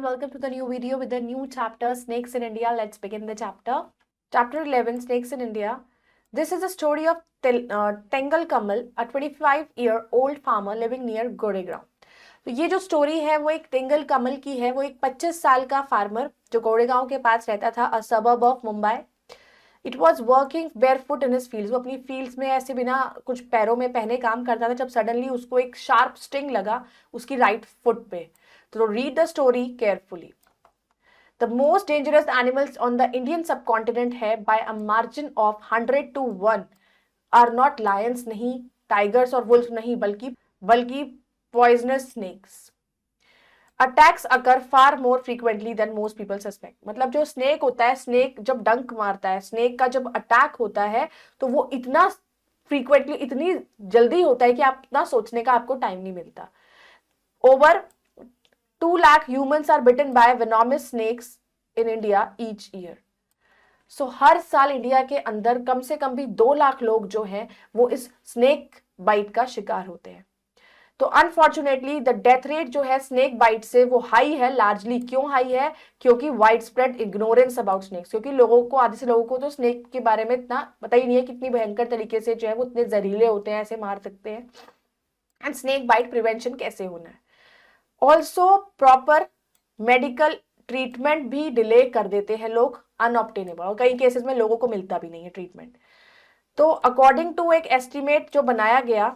everyone, welcome to the new video with the new chapter Snakes in India. Let's begin the chapter. Chapter 11 Snakes in India. This is the story of Tengal Kamal, a 25-year-old farmer living near Goregaon. तो ये जो story है वो एक tangle कमल की है। वो एक 25 साल का फार्मर जो गोरेगांव के पास रहता था, a suburb of Mumbai. It was working barefoot in his fields. वो अपनी फील्ड्स में ऐसे बिना कुछ पैरों में पहने काम करता था, जब सडनली उसको एक शार्प स्टिंग लगा उसकी राइट फुट पे। तो read the story carefully. The most dangerous animals on the Indian subcontinent है by a margin of 100 to 1 are not lions, नहीं टाइगर्स और वुल्फ नहीं, बल्कि poisonous snakes. Attacks occur far more frequently than most people suspect. मतलब जो snake होता है, snake जब डंक मारता है, स्नेक का जब अटैक होता है तो वो इतना फ्रीक्वेंटली, इतनी जल्दी होता है कि आप इतना सोचने का आपको टाइम नहीं मिलता। Over 2 lakh humans are bitten by venomous snakes in India each year. So हर साल इंडिया के अंदर कम से कम भी 2 लाख लोग जो हैं वो इस स्नेक बाइट का शिकार होते हैं। तो अनफॉर्चुनेटली द डेथ रेट जो है स्नेक बाइट से वो हाई है। लार्जली क्यों हाई है? क्योंकि widespread ignorance about snakes. क्योंकि आधे से लोगों को तो स्नेक के बारे में इतना पता ही नहीं है, कितनी भयंकर तरीके से जो है वो इतने जहरीले होते हैं, ऐसे मार सकते हैं, एंड स्नेक बाइट प्रिवेंशन कैसे होना है। ऑल्सो प्रॉपर मेडिकल ट्रीटमेंट भी डिले कर देते हैं लोग, अनऑब्टेनेबल, और कई केसेस में लोगों को मिलता भी नहीं है ट्रीटमेंट। तो अकॉर्डिंग टू एक एस्टिमेट जो बनाया गया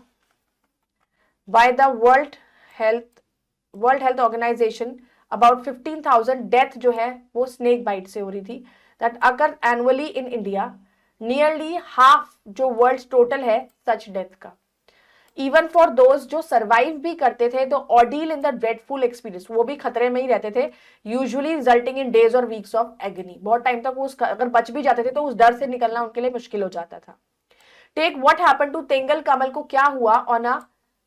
by the World Health Organization, about 15,000 death जो है वो स्नेक बाइट से हो रही थी, that occur annually in India. Nearly half जो वर्ल्ड टोटल है सच डेथ का। इवन फॉर दोज जो सर्वाइव भी करते थे तो ordeal in the dreadful experience, वो भी खतरे में ही रहते थे, यूजुअली रिजल्टिंग इन डेज और वीक्स ऑफ एगनी। बहुत टाइम तक वो अगर बच भी जाते थे तो उस डर से निकलना उनके लिए मुश्किल हो जाता था। टेक व्हाट हैपेंड टू तेंगल कमल को क्या हुआ on a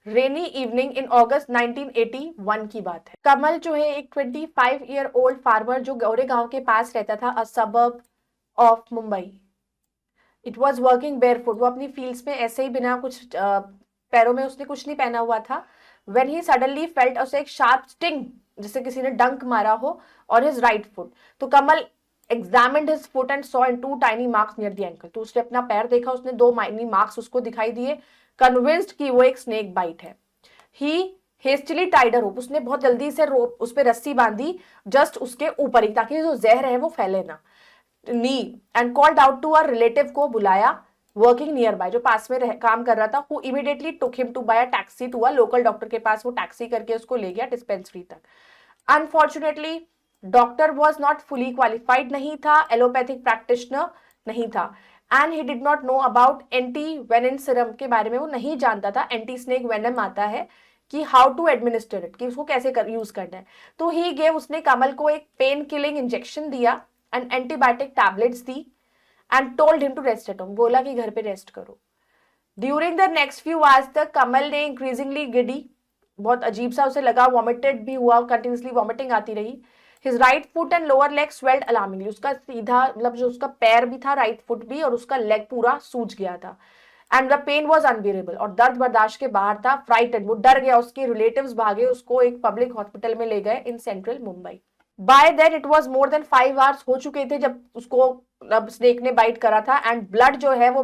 rainy evening in अगस्त 1981 की बात है। कमल जो है एक 25-year-old फार्मर जो गोरेगांव के पास रहता था, a suburb of Mumbai. It was working barefoot. वो अपनी फील्ड्स में ऐसे ही बिना कुछ पैरों में उसने कुछ नहीं पहना हुआ था। When he suddenly felt उसे एक शार्प स्टिंग, जैसे किसी ने डंक मारा हो, और his right foot। तो कमल examined his foot and saw 2 tiny marks near the ankle। तो उसने अपना पैर देखा, उसने 2 माइनी मार्क्स उसको दिखाई दिए, कन्विंस्ड कि वो एक स्नेक बाइट है। He hastily tied a rope। उसने बहुत जल्दी से रोप उस पर रस्सी बांधी, जस्ट उसके ऊपर ही, ताकि जो जहर है वो फैले ना। Knee and called out to a relative को बुलाया, वर्किंग नियर बाय, जो पास में काम कर रहा था, who immediately took him to by a taxi to a local doctor के पास। वो टैक्सी करके उसको ले गया डिस्पेंसरी तक। Unfortunately doctor was not fully qualified, नहीं था एलोपैथिक प्रैक्टिशनर, नहीं था, and he did not know about anti venom Siram के बारे में वो नहीं जानता था। एंटी स्नेक वेनम आता है कि हाउ टू एडमिनिस्टर इट, कि उसको कैसे यूज करना है। तो ही गेव, उसने कमल को एक पेन किलिंग इंजेक्शन दिया and antibiotic tablets the, and told him to rest at home। बोला कि घर पे रेस्ट करो। During the next few hours तक कमल ने increasingly giddy, बहुत अजीब सा उसे लगा, वॉमिटेड भी हुआ, कंटिन्यूसली वॉमिटिंग आती रही। His right foot and lower leg swelled alarmingly। उसका सीधा मतलब जो उसका पैर भी था, राइट फुट भी, और उसका लेग पूरा सूज गया था। And the pain was unbearable, और दर्द बर्दाश्त के बाहर था। फ्राइटेड, वो डर गया, उसके रिलेटिव्स भागे, उसको एक पब्लिक हॉस्पिटल में ले गए in central Mumbai. By then it was more than 5 hours हो चुके थे जब उसको स्नेक ने बाइट करा था, एंड ब्लड जो है वो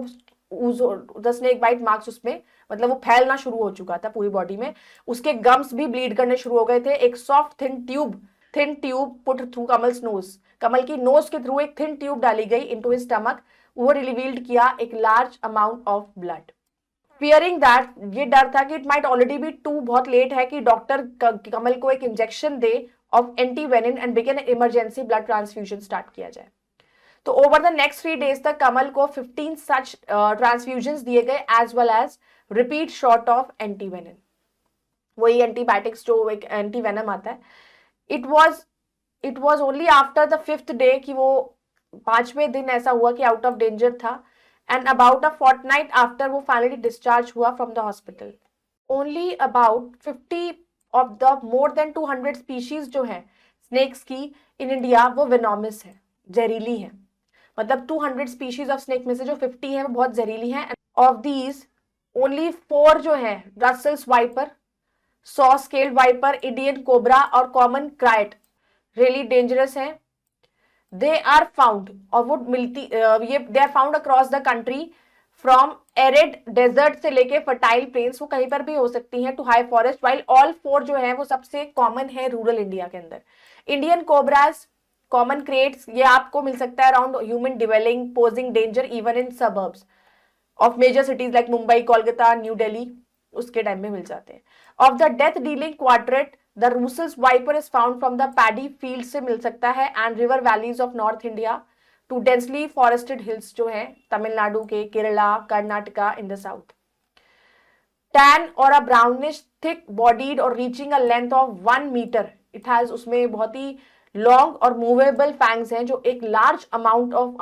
द स्नेक बाइट मार्क्स उसमें मतलब वो फैलना शुरू हो चुका था पूरी बॉडी में। उसके गम्स भी ब्लीड करने शुरू हो गए थे। एक soft thin tube put through Kamal's nose, Kamal की नोज के थ्रू एक थिन ट्यूब डाली गई इनटू हिज स्टमक। वो रिवील्ड किया एक large amount of blood. Fearing that, ये डर था कि it might already be too, बहुत लेट है, कि डॉक्टर कमल को एक इंजेक्शन दे of antivenin and begin emergency blood transfusion start किया जाए। तो ओवर द नेक्स्ट 3 days तक कमल को 15 सच ट्रांसफ्यूजन्स दिए गए, as well as repeat shot of antivenin, वही एंटीबायोटिक्स जो एक एंटी वेनम आता है। It was only after the 5th day कि वो 5वें दिन ऐसा हुआ कि आउट ऑफ डेंजर था, and about a fortnight after वो फाइनली डिस्चार्ज हुआ from the hospital. Only about 50 of the more than 200 species जो है स्नेक्स की इन इंडिया वो वेनोमस है, जहरीली है। मतलब 200 स्पीशीज ऑफ स्नेक में से जो 50 है वो बहुत जहरीली है। ऑफ दीज ओनली 4 जो है, Russell's viper, saw scaled viper, Indian cobra और कॉमन क्राइट, रियली डेंजरस हैं। दे आर फाउंड, और वो मिलती ये they are found across the country from arid desert से लेके फर्टाइल प्लेन्स, वो कहीं पर भी हो सकती हैं, to high forest, while all four जो है वो सबसे कॉमन है रूरल इंडिया के अंदर। इंडियन कोबराज कॉमन क्रेट्स, ये आपको मिल सकता है around human dwelling posing danger even in suburbs of major cities like Mumbai, Kolkata, New Delhi, उसके टाइम में मिल जाते हैं। Of the death dealing quartet, the Russell's viper is found from the paddy field से मिल सकता है, and river valleys of north India to densely forested hills जो है तमिलनाडु के, Kerala, Karnataka in the south. Tan और अ ब्राउनिश थिक बॉडीड और reaching a length of 1 metre, it has, उसमें बहुत ही लॉन्ग और मूवेबल फैंग्स हैं जो एक लार्ज अमाउंट ऑफ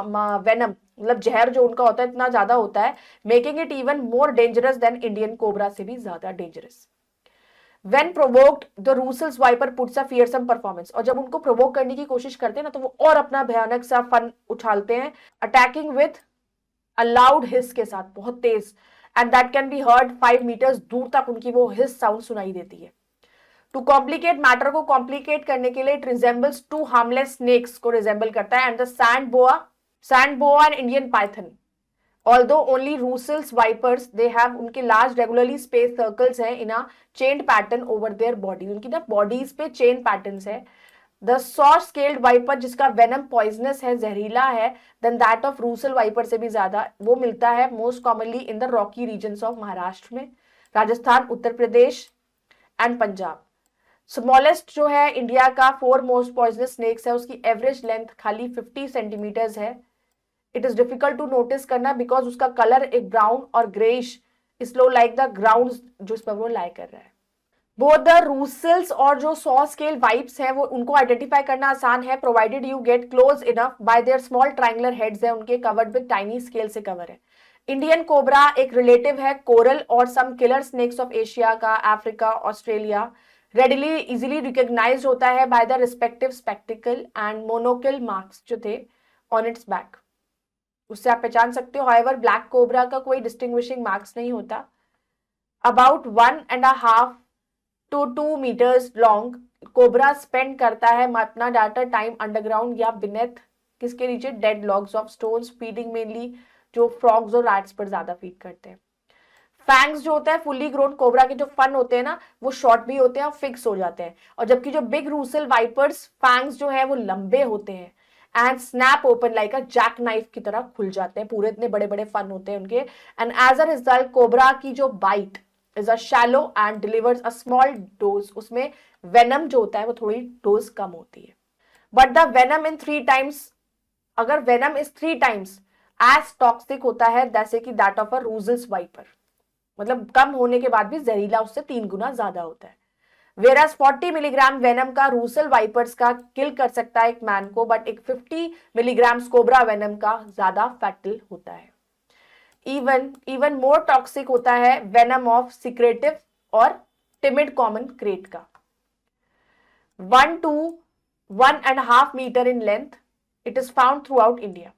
वेनम, मतलब जहर जो उनका होता है इतना ज्यादा होता है, making it even more dangerous than Indian cobra से भी ज्यादा dangerous. When provoked, the Russell's viper puts a fearsome performance, और जब उनको प्रोवोक करने की कोशिश करते हैं ना तो वो और अपना भयानक सा फन उछालते हैं, attacking with a loud hiss के साथ, बहुत तेज, and that can be heard 5 meters दूर तक उनकी वो हिस साउंड सुनाई देती है। टू कॉम्प्लिकेट मैटर को कॉम्प्लिकेट करने के लिए इट रिजेंबल्स 2 हार्मलेस स्नेक्स को रिजेंबल करता है, and the sand boa and Indian python. Although only Russell's vipers, they have उनके large regularly spaced circles हैं in a chained pattern over their body, उनकी ना bodies पे chain patterns है। The short scaled viper जिसका venom poisonous है, जहरीला है, than that of Russell viper से भी ज्यादा, वो मिलता है most commonly in the rocky regions of Maharashtra में, राजस्थान, उत्तर प्रदेश एंड पंजाब। स्मॉलेस्ट जो है इंडिया का 4 मोस्ट पॉइजनस स्नेक्स है, उसकी एवरेज लेंथ खाली 50 सेंटीमीटर्स है। It is difficult to notice करना बिकॉज उसका कलर एक ब्राउन और greyish slow like the ground जो इस पर वो लाई कर रहा है। बोथ द रूसल्स और जो सॉ स्केल वाइप्स हैं वो उनको आइडेंटिफाई करना आसान है, provided you get close enough by their small triangular heads है उनके, कवर्ड विद टाइनी स्केल से कवर है। इंडियन कोबरा एक रिलेटिव है कोरल और some killer snakes of Asia का, Africa, Australia, readily easily recognized होता है by the respective spectacle and monocle marks जो थे ऑन इट्स बैक, उससे आप पहचान सकते हो। हाउएवर ब्लैक कोबरा का कोई डिस्टिंग्विशिंग मार्क्स नहीं होता। About 1.5 to 2 metres long cobra spend करता है अपना डाटा टाइम अंडरग्राउंड या बिनेथ, किसके नीचे, dead logs of stones, feeding mainly जो फ्रॉग्स और रैट्स पर ज्यादा फीड करते हैं। फैंग्स जो होता है फुल्ली ग्रोन कोबरा के जो फन होते हैं ना वो शॉर्ट भी होते हैं और फिक्स हो जाते हैं, और जबकि जो बिग रूसल वाइपर्स फैंग्स जो है वो लंबे होते हैं and snap open like a jack knife की तरह खुल जाते हैं, पूरे इतने बड़े बड़े फन होते हैं उनके। And as a result cobra की जो bite is a shallow and delivers a small dose, उसमें वेनम जो होता है वो थोड़ी डोज कम होती है। But the venom in 3 times, अगर venom is 3 times as toxic होता है जैसे कि that of a Russell's viper, मतलब कम होने के बाद भी जहरीला उससे 3 गुना ज्यादा होता है। वेरास 40 मिलीग्राम वेनम का रूसल वाइपर्स का किल कर सकता है एक मैन को, बट एक 50 मिलीग्राम कोबरा वेनम का ज्यादा फैटल होता है। इवन मोर टॉक्सिक होता है वेनम ऑफ सिक्रेटिव और टिमिड कॉमन क्रेट का। 1 to 1.5 metre in length, it is found throughout India,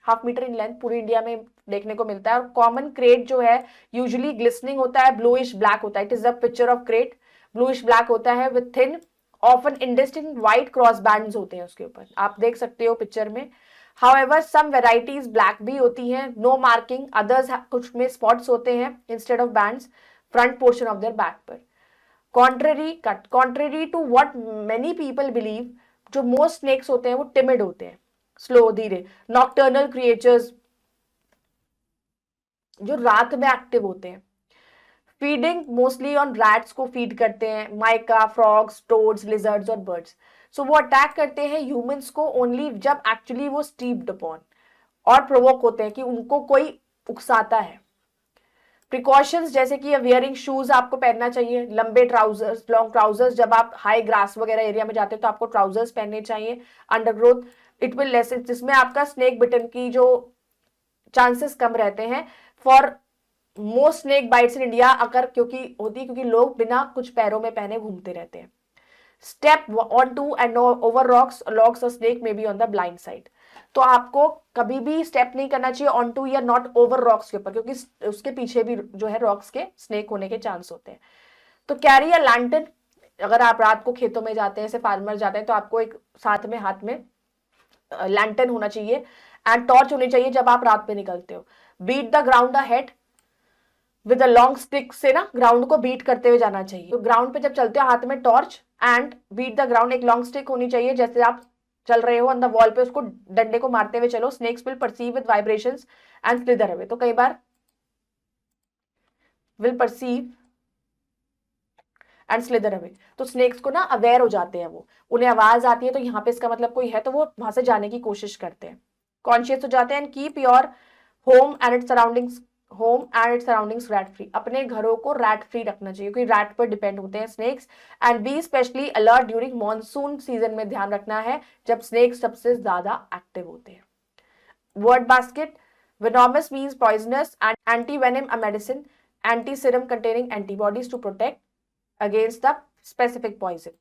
1/2 metre in length पूरी इंडिया में देखने को मिलता है। और कॉमन क्रेट जो है यूजुअली ग्लिसनिंग होता है, ब्लूइश ब्लैक होता है, it is the picture of krait, bluish black होता है with thin often indistinct white cross bands होते हैं उसके ऊपर, आप देख सकते हो पिक्चर में। हाउएवर सम वेराइटीज ब्लैक भी होती हैं, नो मार्किंग, अदर्स कुछ में स्पॉट्स होते हैं instead of bands front portion of their back पर। Contrary to what many people believe, जो मोस्ट स्नेक्स होते हैं वो टिमिड होते हैं, स्लो, धीरे, नॉक्टर्नल क्रिएचर्स जो रात में एक्टिव होते हैं, फीडिंग मोस्टली ऑन रैट्स को फीड करते हैं, माइका, फ्रॉग्स, टोड्स, लिजर्ड्स और बर्ड्स। सो वो अटैक करते हैं ह्यूमंस को ओनली जब एक्चुअली वो स्टीप्ड अपॉन और प्रोवोक होते हैं कि उनको कोई उकसाता है। प्रिकॉशंस जैसे कि वियरिंग शूज आपको पहनना चाहिए, लंबे ट्राउजर्स, लॉन्ग ट्राउजर्स, जब आप हाई ग्रास वगैरह एरिया में जाते हैं तो आपको ट्राउजर्स पहनने चाहिए, अंडरग्रोथ, इट विल लेसन, जिसमें आपका स्नेक बिटन की जो चांसेस कम रहते हैं। For most snake bites in India अगर क्योंकि लोग बिना कुछ पैरों में पहने घूमते रहते हैं। Step on to and over rocks और snake may be on the blind side, तो आपको कभी भी स्टेप नहीं करना चाहिए ऑन टू या नॉट ओवर रॉक्स के ऊपर, क्योंकि उसके पीछे भी जो है रॉक्स के स्नेक होने के चांस होते हैं। तो कैरी अ लैंटर्न, अगर आप रात को खेतों में जाते हैं, जैसे फार्मर जाते हैं, तो आपको एक साथ में हाथ में लैंटर्न होना चाहिए एंड टॉर्च होनी चाहिए जब आप रात में निकलते हो। Beat the ground ahead with a long stick से ना ग्राउंड को बीट करते हुए जाना चाहिए। तो ग्राउंड पे जब चलते हो हाथ में torch and beat the ground, एक लॉन्ग स्टिक होनी चाहिए, जैसे आप चल रहे हो ऑन द वॉल पे, उसको डंडे को मारते हुए चलो। Snakes will perceive with vibrations and slither away, तो कई बार will perceive and slither away, तो स्नेक्स को ना अवेयर हो जाते हैं, वो उन्हें आवाज आती है तो यहाँ पे इसका मतलब कोई है, तो वो वहां से जाने की कोशिश करते हैं, कॉन्शियस हो जाते हैं। And keep your home and it's surroundings rat free, अपने घरों को रैट फ्री रखना चाहिए, क्योंकि रैट पर डिपेंड होते हैं snakes. And be especially alert during monsoon season में ध्यान रखना है जब स्नेक्स सबसे ज्यादा एक्टिव होते हैं। Word basket, venomous means poisonous, and antivenom a medicine, anti-serum containing antibodies to protect against the specific poison.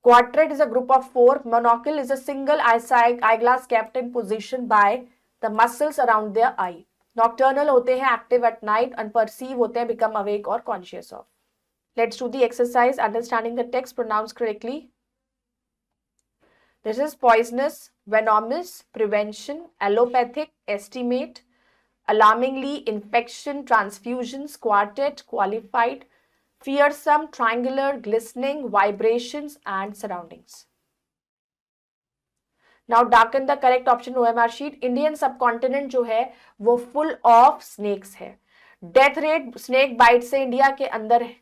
Quadrante is a group of 4. Monocle is a single eyeglass kept in position by the muscles around their eye. Nocturnal होते हैं, active at night, and perceive होते हैं, become awake or conscious of. Let's do the exercise, understanding the text pronounced correctly. This is poisonous, venomous, prevention, allopathic, estimate, alarmingly, infection, transfusions, quartet, qualified, fearsome, triangular, glistening, vibrations, and surroundings. Now darken the correct option OMR sheet. Indian subcontinent जो है वो full of snakes है. Death rate snake bite से India के अंदर है.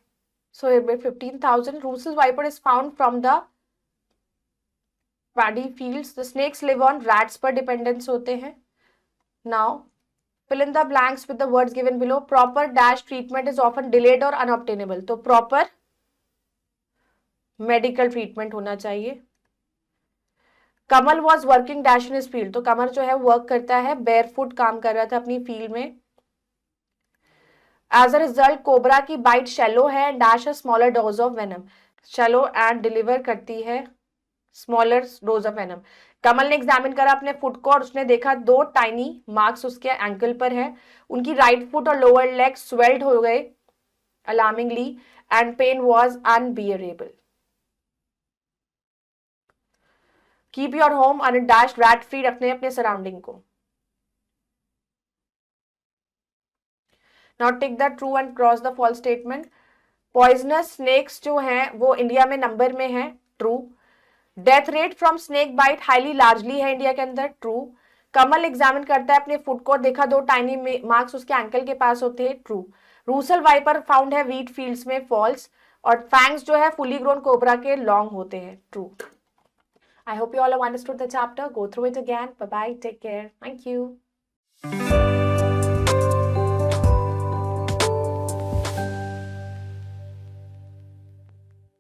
So 15,000. Rusal viper is found from the paddy fields. The snakes live on rats पर dependence होते हैं. Now fill in the blanks with the words given below. Proper dash treatment is often delayed or unobtainable. तो proper medical treatment होना चाहिए. Kamal was working dash in his field, तो कमल जो है work करता है, बेयरफुट काम कर रहा था अपनी फील्ड में. एज अ रिजल्ट कोबरा की बाइट शैलो है and dash a smaller dose of venom. Shallow and deliver करती है स्मॉलर डोज ऑफ वेनम. कमल ने एग्जामिन करा अपने फुट को और उसने देखा 2 टाइनी मार्क्स उसके एंकल पर है. उनकी राइट फुट और लोअर लेग स्वेल्ड हो गए alarmingly and pain was unbearable. Keep your home और डैश रैट फ्री रखने अपने सराउंडिंग को. Now tick the true and cross the false statement. Poisonous snakes जो हैं वो इंडिया में नंबर में है, true. Death rate from snake bite highly largely है इंडिया के अंदर, ट्रू. कमल एग्जामिन करता है अपने फुट को, देखा 2 टाइनी मार्क्स उसके एंकल के पास होते हैं, ट्रू. रूसल वाइपर फाउंड है वीट फील्ड्स में, फॉल्स. और फैंग्स जो है फुली ग्रोन कोबरा के लॉन्ग होते हैं, true. I hope you all have understood the chapter. Go through it again. Bye-bye. Take care. Thank you.